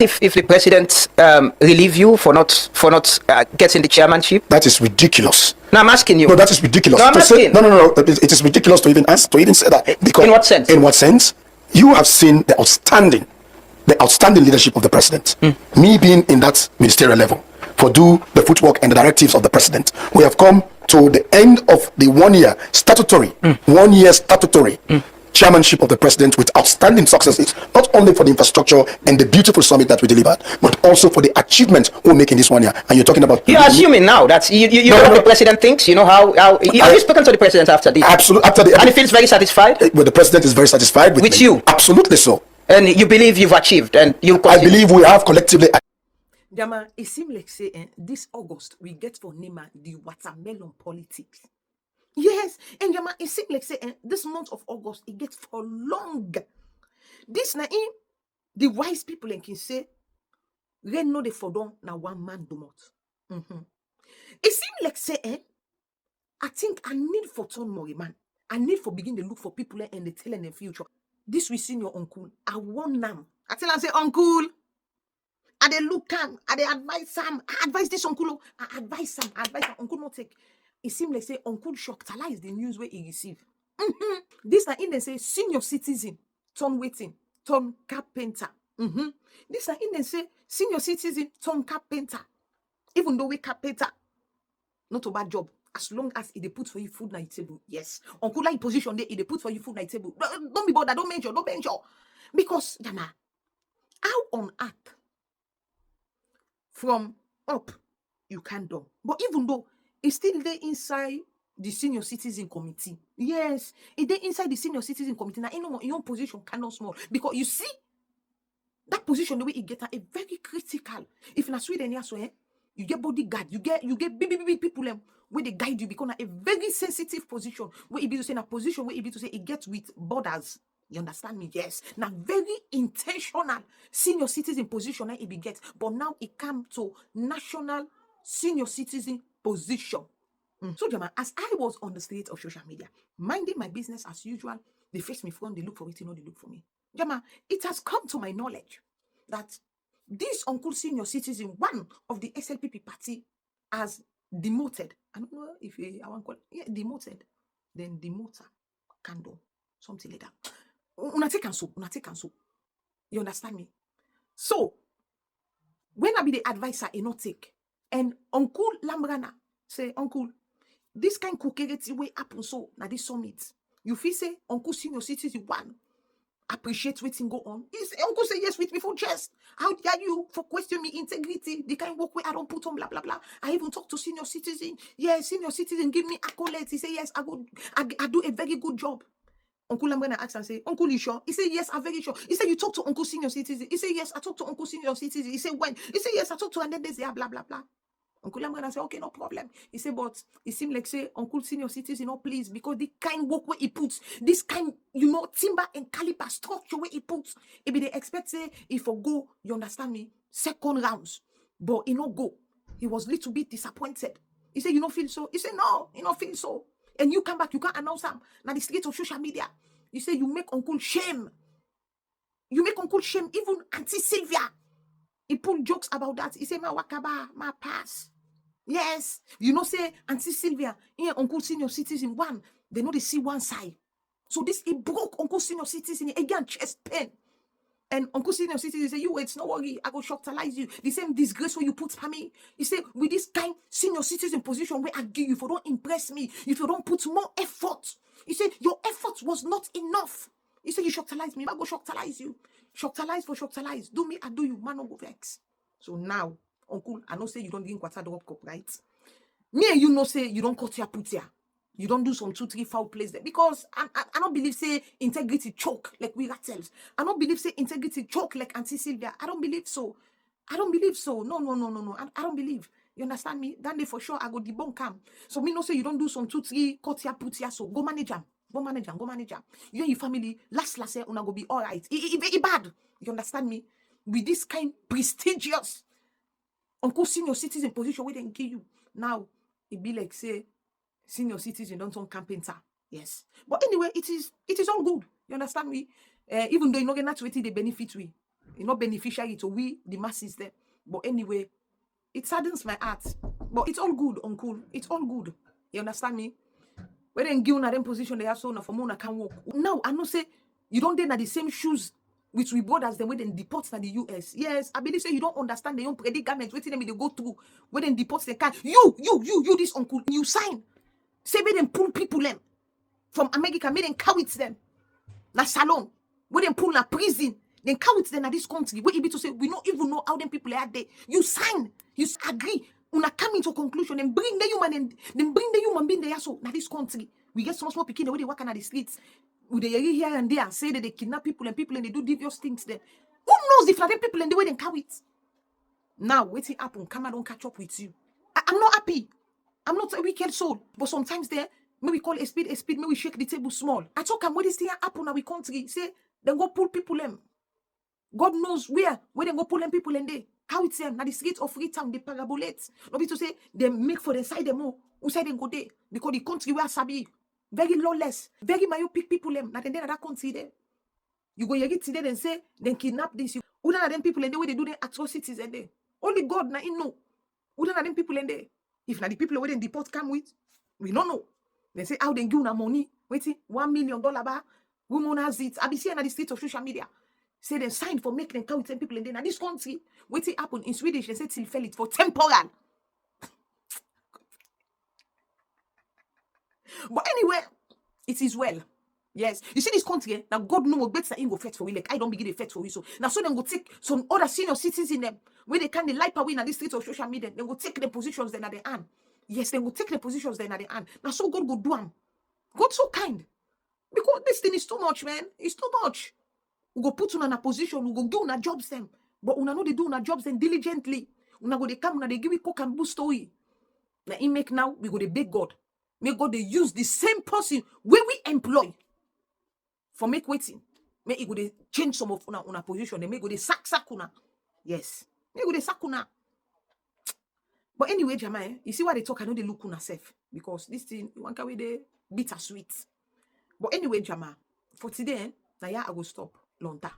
if the president relieve you for not getting the chairmanship? That is ridiculous. No, I'm asking you. No, that is ridiculous. No, I'm asking. No. It is ridiculous to even ask, to even say that. Because in what sense? In what sense? You have seen the outstanding leadership of the president. Me being in that ministerial level, for do the footwork and the directives of the president, we have come to the end of the 1 year statutory chairmanship of the president with outstanding successes, not only for the infrastructure and the beautiful summit that we delivered, but also for the achievement we're making this 1 year. And you're talking about... You're assuming now that you know what the president thinks? You know how have you spoken to the president after this? Absolutely. And he feels very satisfied? Well, the president is very satisfied with me. You? Absolutely so. And you believe you've achieved, and you I believe we have collectively... Jama, it seems like say this August we get for Nema the watermelon politics. Yes, and Jama, it seems like say this month of August it gets for long. This na in the wise people can say, "Ren no de fodon na one man do not." It seems like say I think I need for turn more man. I need for begin to look for people and they tell in the future. This we seen your uncle. I want them. I tell him say uncle. I they look him. I they advise him. I advise this uncle. I advise him. Uncle not take. It seems like say uncle shockalize the news where he receive. This na in they say senior citizen turn waiting turn carpenter. This na in they say senior citizen turn carpenter. Even though we carpenter, not a bad job. As long as they put for you food on the table, yes. Uncle like position there, they put for you food on the table. Don't be bothered, don't mention. Because Jama, how on earth from up you can do? But even though it's still there inside the senior citizen committee, yes, it there inside the senior citizen committee. Now, your own position cannot small because you see that position the way it get a very critical. If in Sweden, yeah, so you get bodyguard, you get big people where they guide you because a very sensitive position where it be to say in a position where it be to say it gets with borders. You understand me? Yes. Now very intentional senior citizen position it be get, but now it come to national senior citizen position. So Jama, as I was on the streets of social media, minding my business as usual, they face me front, they look for it, you know, they look for me. Jama, it has come to my knowledge that this uncle senior citizen, one of the SLPP party, has demoted. I don't know if I want to call it. Yeah, demoted. Then demoter, candle, something like that. Una take and so. You understand me? So, when I be the advisor, I not take. And Uncle Lambrana say, Uncle, this kind of cookerity way happen so now this summit. You feel say Uncle senior citizen one. Appreciate waiting go on. His uncle say yes with me for chest. How dare you for question me integrity? The kind of work where I don't put on blah blah blah. I even talk to senior citizen. Yes, senior citizen give me accolades. He say yes, I do a very good job. Uncle Lambrana asked and say, Uncle, you sure? He said, yes, I'm very sure. He said, you talk to Uncle senior citizen. He said, yes, I talk to Uncle senior citizen. He said, when? He said, yes, I talk to, and then they say, blah blah blah. Uncle Lambrana said, okay, no problem. He said, but it seemed like say Uncle senior citizen, no please, because the kind work where he puts, this kind, timber and caliber structure where he puts, it be they expect say if for go, you understand me, second rounds, but he not go. He was little bit disappointed. He said, you don't feel so? He said, no, you don't feel so. And you come back, you can't announce them. Now the streets of social media. You say you make Uncle shame. You make Uncle shame, even Auntie Sylvia. He pulled jokes about that. He said, ma wakaba, ma pass. Yes. You know, say Auntie Sylvia, here Uncle senior citizen one, they know they see one side. So this, it broke Uncle senior citizen again, chest pain. And Uncle senior citizen say, you wait, no worry, I go shocktalize you. The same disgrace where you put for me. He say, with this kind senior citizen position where I give you, if you don't impress me, if you don't put more effort, he said, your effort was not enough. He said, you shocktalize me, I go shocktalize you. Shocktalize for shocktalize. Do me, I do you, man, no go vex. So now, Uncle, I know say you don't drink quarter drop cup, right? Me and you know say you don't cut your put here. You don't do some 2, 3 foul plays there. Because I don't believe say integrity choke like we rattles. I don't believe say integrity choke like Auntie Sylvia. I don't believe so. No. I don't believe. You understand me? That day for sure I go debunk him. So me know say you don't do some 2, 3 cut here, put here. So go manage him. Go manage him. You and your family, last year, una go be all right. It bad. You understand me? With this kind prestigious Uncle senior citizen position where they give you. Now, it be like say senior citizen don't turn carpenter. Yes. But anyway, it is all good. You understand me? Even though you know not waiting they benefit we. It's not beneficiary to we, the masses there. But anyway, it saddens my heart. But it's all good, uncle. It's all good. You understand me? When they give una them position they have so now for more can walk. Now I know say you don't then the same shoes which we brothers them when they deport to the US. Yes, I believe say you don't understand the young predicament waiting them they go through when they deport they can. You this uncle, you sign. Say when them pull people them from America, make them cow it them. Na salon, when them pull na prison, then cow it them na this country. Where it be to say we don't even know how them people are there. You sign, you agree. Una come into conclusion and bring the human and then bring the human being there so now this country. We get some small picking the way they walk on the streets. With the here and there say that they kidnap people and they do devious things there. Who knows if them people and the way they carry it? Now waiting happen, come don't catch up with you. I'm not happy. I'm not a wicked soul. But sometimes there, maybe call a speed, maybe we shake the table small. I talk and when this thing happen now we country, say then go pull people them. God knows where they go pull them people and they. How it's them? Now the streets of Freetown, they parabolate. No be to say they make for the side them more. Who side them go there? Because the country where Sabi very lawless, very myopic people them. Now then that country there. You go get today and say then kidnap this. Who than them people and the way they do their atrocities and there. Only God now in know. Who than them people and there. If now the people where they deport come with, we don't know. They say how they give na money. Waiting $1 million bar. Woman has it. I be seeing on the streets of social media. Say they signed for making them count 10 people in there. Now this country, what it happen in Swedish, they say tillfälligt for temporal. But anyway, it is well. Yes. You see this country, now God knows what better in go fight for we. Like I don't begin to fight for we. So now so then go take some other senior citizens in them where they can light away in the streets of social media. Then go take the positions then at the hand. Yes, then go take the positions then at the hand. Now so God go do them. God so kind. Because this thing is too much, man. It's too much. We go put una in a position, we go do una jobs them. But una know they do una jobs them diligently. Una go they come, una they give we cook and boost story. Now in make now, we go they beg God. Make God they use the same person where we employ for make waiting. Make it go they change some of una position. They make go they sack una. Yes. Make go they sack una. But anyway, Jama, you see why they talk, I know they look una self. Because this thing, you want way they bittersweet. But anyway, Jama, for today, now yeah, I will stop. Lonta.